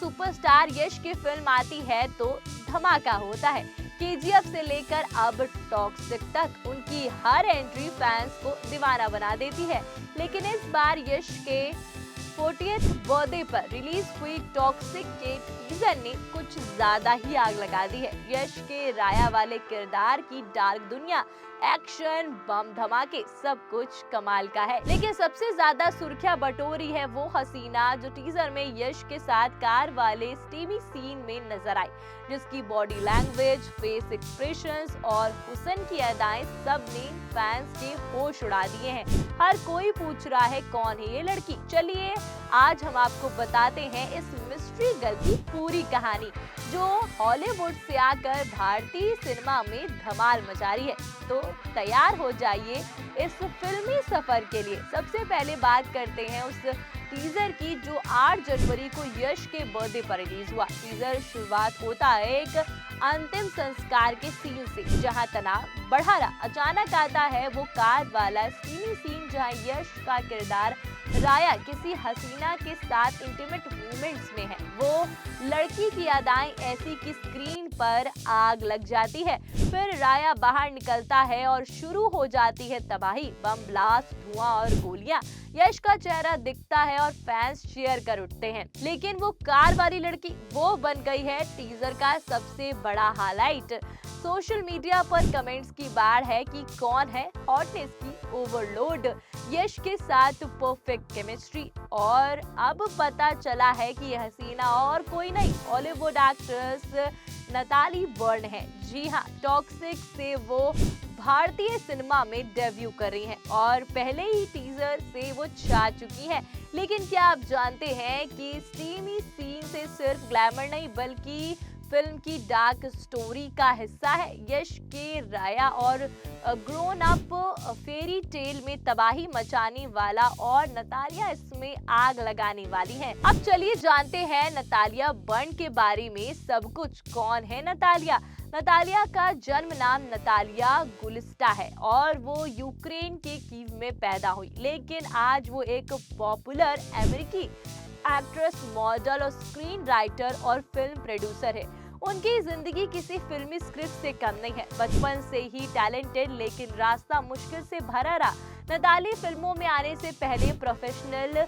Superstar यश की film आती है तो धमाका होता है। केजीएफ से लेकर अब टॉक्सिक तक उनकी हर एंट्री फैंस को दीवाना बना देती है। लेकिन इस बार यश के 40th बर्थडे पर रिलीज हुई टॉक्सिक के टीजर ने कुछ ज्यादा ही आग लगा दी है। यश के राया वाले किरदार की डार्क दुनिया, एक्शन, बम धमाके, सब कुछ कमाल का है। लेकिन सबसे ज्यादा सुर्खियां बटोरी है वो हसीना जो टीजर में यश के साथ कार वाले स्टीमी सीन में नजर आई, जिसकी बॉडी लैंग्वेज, फेस एक्सप्रेशंस और हुस्न की अदाएं सब ने फैंस के होश उड़ा दिए हैं। हर कोई पूछ रहा है कौन है ये लड़की। चलिए आज हम आपको बताते हैं इस मिस्ट्री गर्ल की पूरी कहानी, जो हॉलीवुड से आकर भारतीय सिनेमा में धमाल मचा रही है। तो तैयार हो जाइए इस फिल्मी सफर के लिए। सबसे पहले बात करते हैं उस टीजर की जो 8 जनवरी को यश के बर्थडे पर रिलीज हुआ। टीजर शुरुआत होता है एक अंतिम संस्कार के सीन से, जहां तनाव बढ़ा रहा। अचानक आता है वो कार वाला स्टीमी सीन जहां यश का किरदार राया किसी हसीना के साथ इंटीमेट मोमेंट्स में है। वो लड़की की अदाएं ऐसी कि स्क्रीन पर आग लग जाती है। फिर राया बाहर निकलता है और शुरू हो जाती है तबाही, बम ब्लास्ट, धुआं और गोलियां। यश का चेहरा दिखता है और फैंस चीयर कर उठते हैं। लेकिन वो कार वाली लड़की वो बन गई है टीजर का सबसे बड़ा हाईलाइट। सोशल मीडिया पर कमेंट्स की बाढ़ है कि कौन है हॉटनेस की ओवरलोड, यश के साथ परफेक्ट केमिस्ट्री। और अब पता चला है कि यह हसीना और कोई नहीं, हॉलीवुड एक्ट्रेस नताली बर्न है। जी हाँ, टॉक्सिक से वो भारतीय सिनेमा में डेब्यू कर रही हैं और पहले ही टीजर से वो छा चुकी हैं। लेकिन क्या आप जानते हैं कि स्टीमी सीन से सिर्फ ग्लैमर नहीं बल्कि फिल्म की डार्क स्टोरी का हिस्सा है। यश के राया और ग्रोन अप फेरी टेल में तबाही मचाने वाला और नतालिया इसमें आग लगाने वाली हैं। अब चलिए जानते हैं नतालिया बर्न के बारे में सब कुछ। कौन है नतालिया? नतालिया का जन्म नाम नतालिया गुलिस्टा है और वो यूक्रेन के कीव में पैदा हुई। लेकिन आज वो एक पॉपुलर अमेरिकी एक्ट्रेस, मॉडल और स्क्रीन राइटर और फिल्म प्रोड्यूसर है। उनकी जिंदगी किसी फिल्मी स्क्रिप्ट से कम नहीं है। बचपन से ही टैलेंटेड, लेकिन रास्ता मुश्किल से भरा रहा। नताली फिल्मों में आने से पहले प्रोफेशनल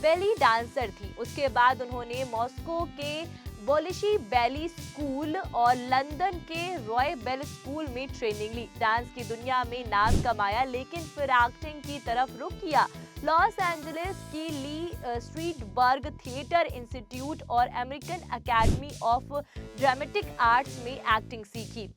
बेली डांसर थी। उसके बाद उन्होंने मॉस्को के बोलिशी बैली स्कूल और लंदन के रॉय बेल स्कूल में ट्रेनिंग ली। डांस की दुनिया में नाम कमाया, लेकिन फिर एक्टिंग की तरफ रुख किया। लॉस एंजलिस की ली स्ट्रीटबर्ग थिएटर इंस्टीट्यूट और American academy of dramatic arts में एक्टिंग सीखी।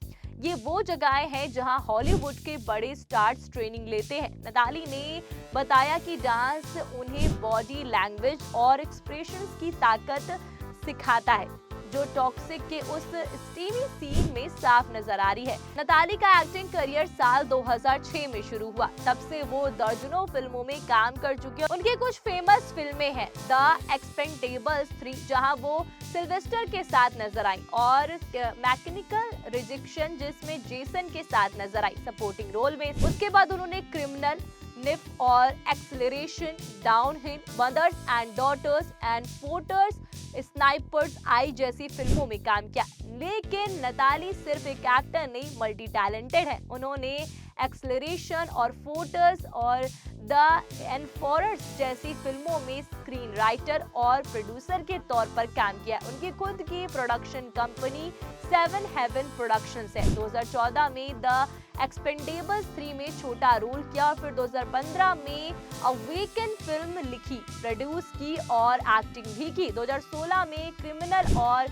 ये वो जगहें हैं जहां हॉलीवुड के बड़े स्टार्स ट्रेनिंग लेते हैं। नताली ने बताया कि डांस उन्हें बॉडी लैंग्वेज और एक्सप्रेशंस की ताकत सिखाता है, जो टॉक्सिक के उस स्टीमी सीन में साफ नजर आ रही है। नताली का एक्टिंग करियर साल 2006 में शुरू हुआ। तब से वो दर्जनों फिल्मों में काम कर चुकी है। उनकी कुछ फेमस फिल्में हैं द एक्सपेंडेबल्स 3 जहां वो सिल्वेस्टर के साथ नजर आई, और मैकेनिकल रिजेक्शन जिसमें जेसन के साथ नजर आई सपोर्टिंग रोल में। उसके बाद उन्होंने क्रिमिनल, निफ और acceleration, downhill, mothers and daughters and fathers, snipers आई जैसी फिल्मों में काम किया। लेकिन नताली सिर्फ एक एक्टर नहीं, मल्टी टैलेंटेड है। उन्होंने एक्सेलरेशन और फोर्टर्स और द एनफोर्स जैसी फिल्मों में स्क्रीन राइटर और प्रोड्यूसर के तौर पर काम किया। उनकी खुद की प्रोडक्शन कंपनी 7 हेवन प्रोडक्शंस है। 2014 में द एक्सपेंडेबल्स 3 में छोटा रोल किया और फिर 2015 में अवेकन फिल्म लिखी, प्रोड्यूस की और एक्टिंग भी की। 2016 में क्रिमिनल और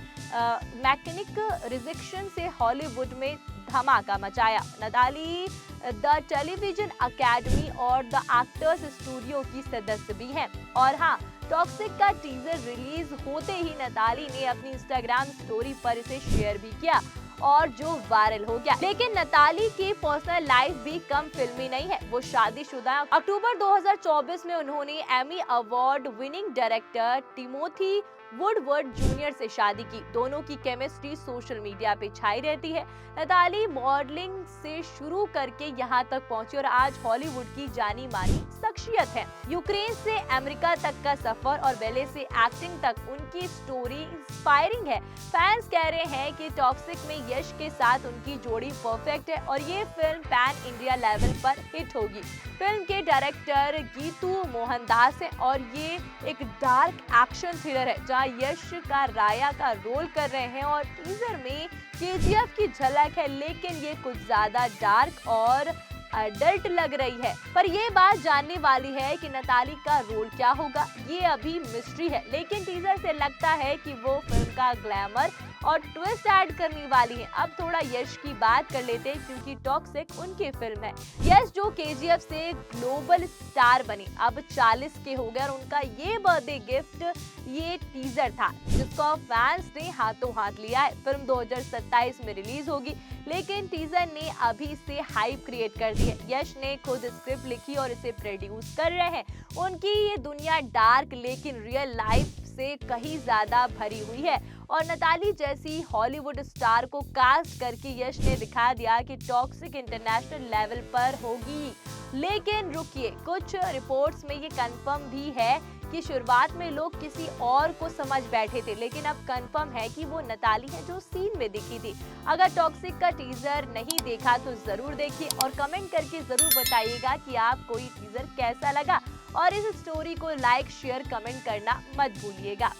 मैकेनिक रिजेक्शन से हॉलीवुड में धमाका मचाया। नताली द टेलीविजन अकेडमी और द एक्टर्स स्टूडियो की सदस्य भी हैं। और हाँ, टॉक्सिक का टीजर रिलीज होते ही नताली ने अपनी इंस्टाग्राम स्टोरी पर इसे शेयर भी किया और जो वायरल हो गया। लेकिन नताली की पर्सनल लाइफ भी कम फिल्मी नहीं है, वो शादीशुदा है। अक्टूबर 2024 में उन्होंने Emmy award winning director Timothy Woodward junior से शादी की। दोनों की केमिस्ट्री सोशल मीडिया पे छाई रहती है। नताली मॉडलिंग से शुरू करके यहाँ तक पहुंची और आज हॉलीवुड की जानी मानी शख्सियत है। यूक्रेन से अमेरिका तक का सफर और बैले से एक्टिंग तक उनकी स्टोरी इंस्पायरिंग है। फैंस कह रहे हैं कि टॉक्सिक में यश के साथ उनकी जोड़ी परफेक्ट है और ये फिल्म पैन इंडिया लेवल पर हिट होगी। फिल्म के डायरेक्टर गीतू मोहनदास है और ये एक डार्क एक्शन थ्रिलर है जहां यश का राया का रोल कर रहे हैं और टीजर में केजीएफ की झलक है, लेकिन ये कुछ ज्यादा डार्क और अडल्ट लग रही है। पर ये बात जानने वाली है कि नताली का रोल क्या होगा, ये अभी मिस्ट्री है। लेकिन टीजर से लगता है कि वो फिल्म का ग्लैमर और ट्विस्ट ऐड करने वाली है। अब थोड़ा यश की बात कर लेते हैं क्योंकि टॉक्सिक उनकी फिल्म है। यश जो केजीएफ से ग्लोबल स्टार बने, अब 40 के हो गए और उनका ये बर्थडे गिफ्ट ये टीजर था जिसको फैंस ने हाथों हाथ लिया है। फिल्म 2027 में रिलीज होगी, लेकिन टीजर ने अभी से हाइप क्रिएट कर दी है। यश ने खुद स्क्रिप्ट लिखी और इसे प्रोड्यूस कर रहे हैं। उनकी ये दुनिया डार्क लेकिन रियल लाइफ से कहीं ज्यादा भरी हुई है और नताली जैसी हॉलीवुड स्टार को कास्ट करके यश ने दिखा दिया कि टॉक्सिक इंटरनेशनल लेवल पर होगी। लेकिन रुकिए, कुछ रिपोर्ट्स में ये कंफर्म भी है कि शुरुआत में लोग किसी और को समझ बैठे थे, लेकिन अब कंफर्म है कि वो नताली है जो सीन में दिखी थी। अगर टॉक्सिक का टीजर नहीं देखा तो जरूर देखिए और कमेंट करके जरूर बताइएगा कि आपको ये टीजर कैसा लगा और इस स्टोरी को लाइक शेयर कमेंट करना मत भूलिएगा।